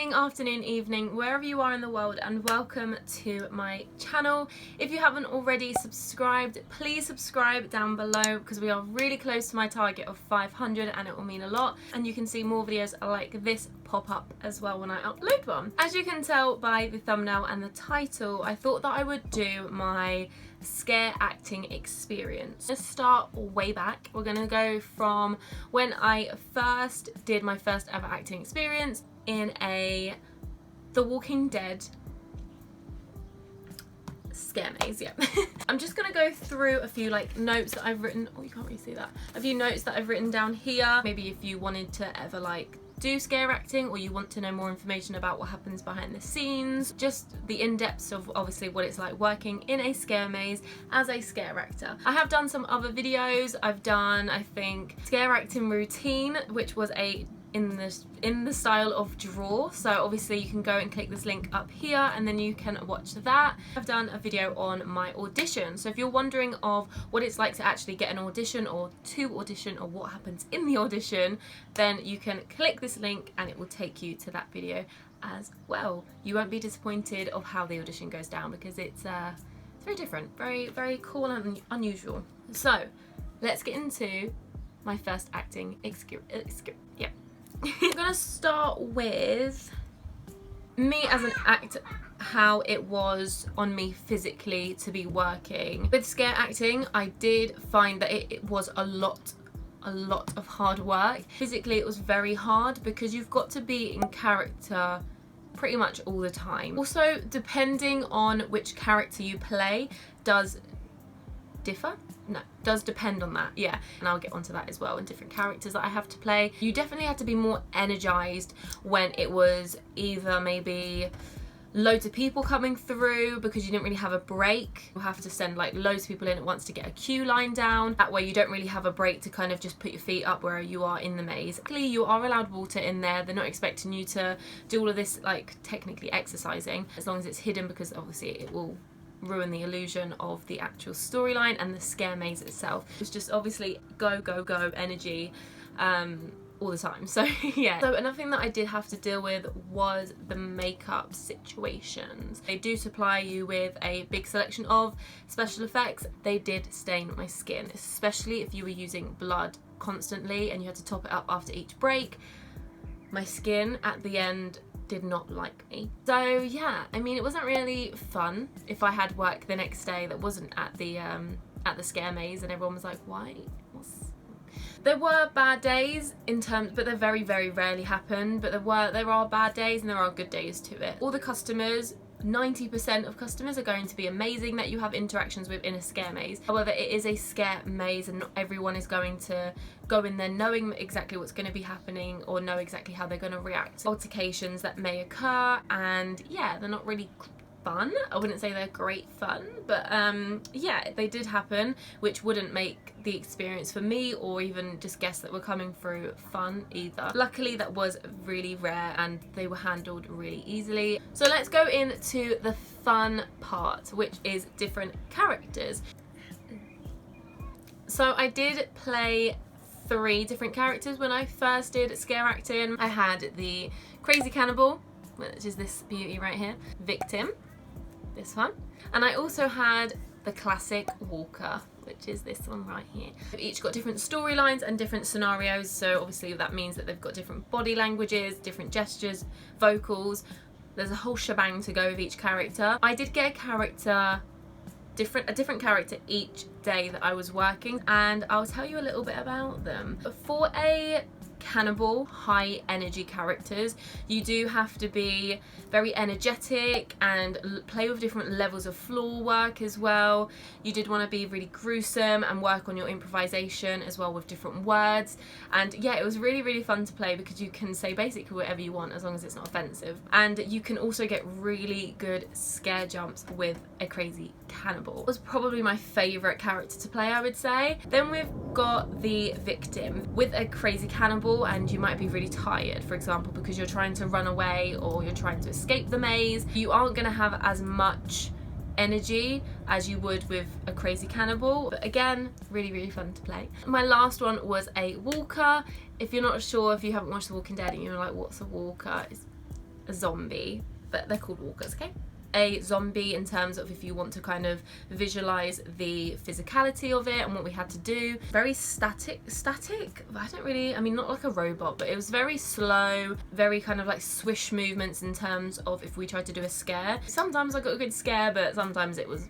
morning, afternoon, evening, wherever you are in the world, and welcome to my channel. If you haven't already subscribed, please subscribe down below because we are really close to my target of 500 and it will mean a lot. And you can see more videos like this pop up as well when I upload one. As you can tell by the thumbnail and the title, I thought that I would do my scare acting experience. Let's start way back. We're gonna go from when I first did my first ever acting experience in The Walking Dead scare maze. Yeah. I'm just gonna go through a few notes that I've written. Oh, you can't really see that. A few notes that I've written down here. Maybe if you wanted to ever do scare acting, or you want to know more information about what happens behind the scenes, just the in-depth of obviously what it's like working in a scare maze as a scare actor. I have done some other videos. I've done, I think, scare acting routine, which was in the style of draw, so obviously you can go and click this link up here and then you can watch that. I've done a video on my audition, so if you're wondering of what it's like to actually get an audition or to audition or what happens in the audition, then you can click this link and it will take you to that video as well. You won't be disappointed of how the audition goes down because it's very different, very cool and unusual. So let's get into my first acting experience. Yeah. I'm gonna start with me as an actor, how it was on me physically to be working. With scare acting, I did find that it was a lot of hard work. Physically, it was very hard because you've got to be in character pretty much all the time. Also, depending on which character you play does differ. No, does depend on that, yeah, and I'll get onto that as well, and different characters that I have to play. You definitely had to be more energized when it was either maybe loads of people coming through because you didn't really have a break. You have to send loads of people in at once to get a queue line down. That way you don't really have a break to kind of just put your feet up where you are in the maze. Luckily, you are allowed water in there. They're not expecting you to do all of this technically exercising, as long as it's hidden, because obviously it will ruin the illusion of the actual storyline and the scare maze itself. It's just obviously go energy all the time. So yeah. So another thing that I did have to deal with was the makeup situations. They do supply you with a big selection of special effects. They did stain my skin, especially if you were using blood constantly and you had to top it up after each break. My skin at the end did not like me. So yeah, I mean, it wasn't really fun if I had work the next day that wasn't at the scare maze and everyone was like, why? There were bad days but they very rarely happen, but there are bad days and there are good days to it. All the customers, 90% of customers are going to be amazing that you have interactions with in a scare maze. However, it is a scare maze and not everyone is going to go in there knowing exactly what's going to be happening or know exactly how they're going to react to altercations that may occur, and yeah, they're not really fun. I wouldn't say they're great fun, but yeah, they did happen, which wouldn't make the experience for me or even just guests that were coming through fun either. Luckily, that was really rare and they were handled really easily. So let's go into the fun part, which is different characters. So I did play 3 different characters when I first did scare acting. I had the crazy cannibal, which is this beauty right here, victim, this one, and I also had the classic walker, which is this one right here. They've each got different storylines and different scenarios, so obviously that means that they've got different body languages, different gestures, vocals. There's a whole shebang to go with each character. I did get a different character each day that I was working, and I'll tell you a little bit about them. For a cannibal, high energy characters, you do have to be very energetic and play with different levels of floor work as well. You did want to be really gruesome and work on your improvisation as well with different words, and yeah, it was really fun to play because you can say basically whatever you want as long as it's not offensive, and you can also get really good scare jumps with a crazy cannibal. It was probably my favourite character to play, I would say. Then we've got the victim. With a crazy cannibal, and you might be really tired, for example, because you're trying to run away or you're trying to escape the maze, you aren't going to have as much energy as you would with a crazy cannibal, but again, really fun to play. My last one was a walker. If you're not sure, if you haven't watched The Walking Dead and you're like, what's a walker? It's a zombie, but they're called walkers, okay? A zombie in terms of if you want to kind of visualize the physicality of it and what we had to do. Very static, I mean, not like a robot, but it was very slow, very kind of like swish movements in terms of if we tried to do a scare. Sometimes I got a good scare, but sometimes it was...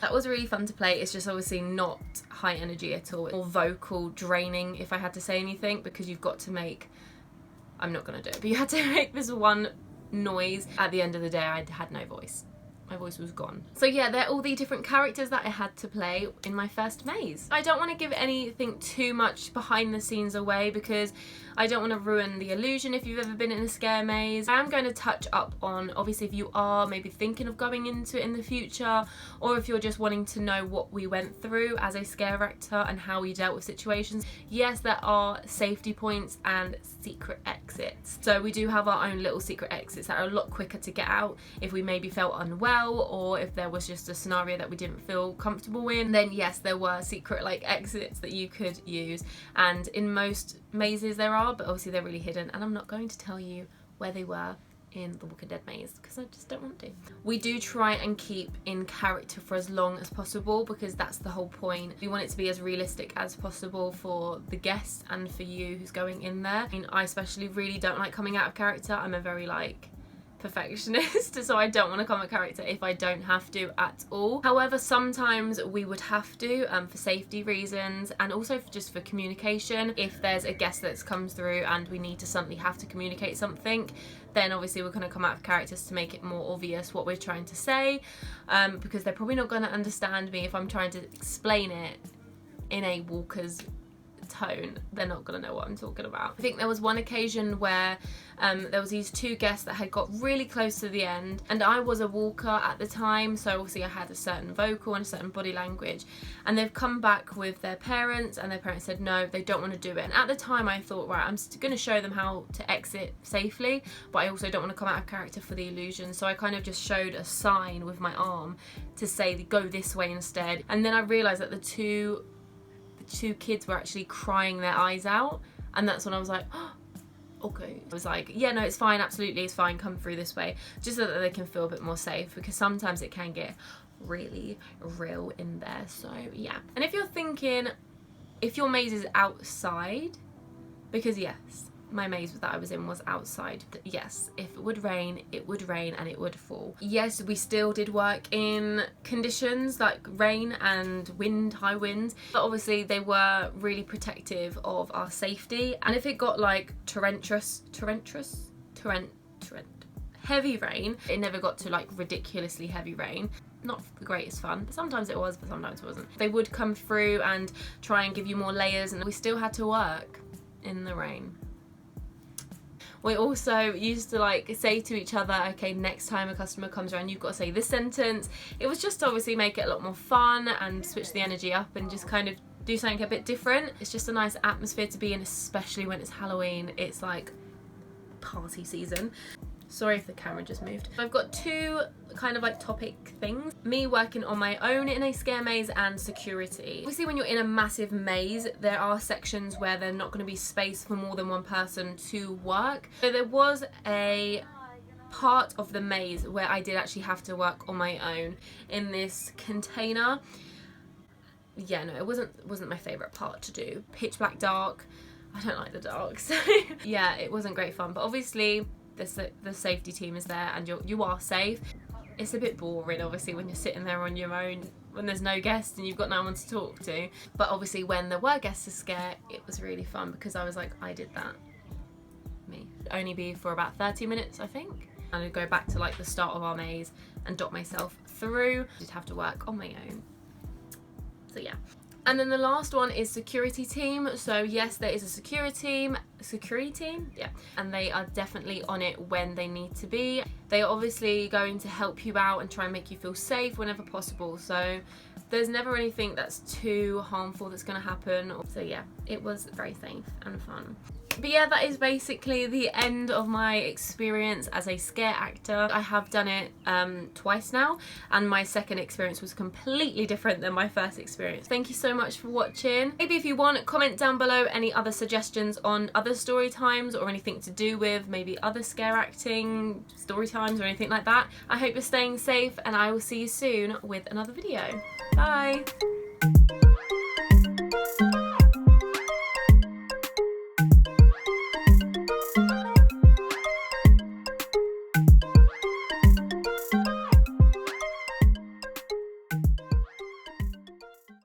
That was really fun to play. It's just obviously not high energy at all. Or vocal draining if I had to say anything, because you've got to make... I'm not gonna do it, but you had to make this one noise. At the end of the day, I had no voice. My voice was gone. So yeah, they're all the different characters that I had to play in my first maze. I don't want to give anything too much behind the scenes away because I don't want to ruin the illusion if you've ever been in a scare maze. I am going to touch up on, obviously, if you are maybe thinking of going into it in the future, or if you're just wanting to know what we went through as a scare actor and how we dealt with situations. Yes, there are safety points and secret exits. So we do have our own little secret exits that are a lot quicker to get out if we maybe felt unwell, or if there was just a scenario that we didn't feel comfortable in. Then yes, there were secret like exits that you could use, and in most mazes there are, but obviously they're really hidden, and I'm not going to tell you where they were in the Walking Dead maze because I just don't want to. We do try and keep in character for as long as possible because that's the whole point. We want it to be as realistic as possible for the guests and for you who's going in there. I mean, I especially really don't like coming out of character. I'm a very like perfectionist, so I don't want to come out of character if I don't have to at all. However, sometimes we would have to for safety reasons, and also just for communication. If there's a guest that's comes through and we need to suddenly have to communicate something, then obviously we're going to come out of characters to make it more obvious what we're trying to say, because they're probably not going to understand me if I'm trying to explain it in a walker's tone. They're not gonna know what I'm talking about. I think there was one occasion where there was these two guests that had got really close to the end, and I was a walker at the time, so obviously I had a certain vocal and a certain body language, and they've come back with their parents, and their parents said no, they don't want to do it. And at the time I thought, right, I'm gonna show them how to exit safely, but I also don't want to come out of character for the illusion, so I kind of just showed a sign with my arm to say go this way instead. And then I realized that the two kids were actually crying their eyes out, and that's when I was like, oh, okay. I was like, yeah, no, it's fine, absolutely, it's fine, come through this way, just so that they can feel a bit more safe, because sometimes it can get really real in there. So yeah. And if you're thinking, if your maze is outside, because yes, my maze that I was in was outside. Yes, if it would rain and it would fall. Yes, we still did work in conditions like rain and wind, high winds, but obviously they were really protective of our safety. And if it got like heavy rain, it never got to like ridiculously heavy rain. Not the greatest fun, but sometimes it was, but sometimes it wasn't. They would come through and try and give you more layers, and we still had to work in the rain. We also used to like say to each other, okay, next time a customer comes around, you've got to say this sentence. It was just to obviously make it a lot more fun and switch the energy up and just kind of do something a bit different. It's just a nice atmosphere to be in, especially when it's Halloween. It's like party season. Sorry if the camera just moved. I've got two kind of like topic things. Me working on my own in a scare maze and security. Obviously when you're in a massive maze, there are sections where there's not going to be space for more than one person to work. So there was a part of the maze where I did actually have to work on my own in this container. Yeah, no, it wasn't my favourite part to do. Pitch black dark. I don't like the dark, so yeah, it wasn't great fun. But obviously the safety team is there and you are safe. It's a bit boring obviously when you're sitting there on your own when there's no guests and you've got no one to talk to, but obviously when there were guests to scare, it was really fun because I was like, I did that. Me. It'd only be for about 30 minutes I think, and I'd go back to like the start of our maze and dot myself through. I'd have to work on my own, so yeah. And then the last one is security team. So yes, there is a security team, yeah, and they are definitely on it when they need to be. They are obviously going to help you out and try and make you feel safe whenever possible. So there's never anything that's too harmful that's going to happen. So yeah, it was very safe and fun. But yeah, that is basically the end of my experience as a scare actor. I have done it twice now, and my second experience was completely different than my first experience. Thank you so much for watching. Maybe if you want, comment down below any other suggestions on other story times or anything to do with maybe other scare acting story times or anything like that. I hope you're staying safe, and I will see you soon with another video. Bye!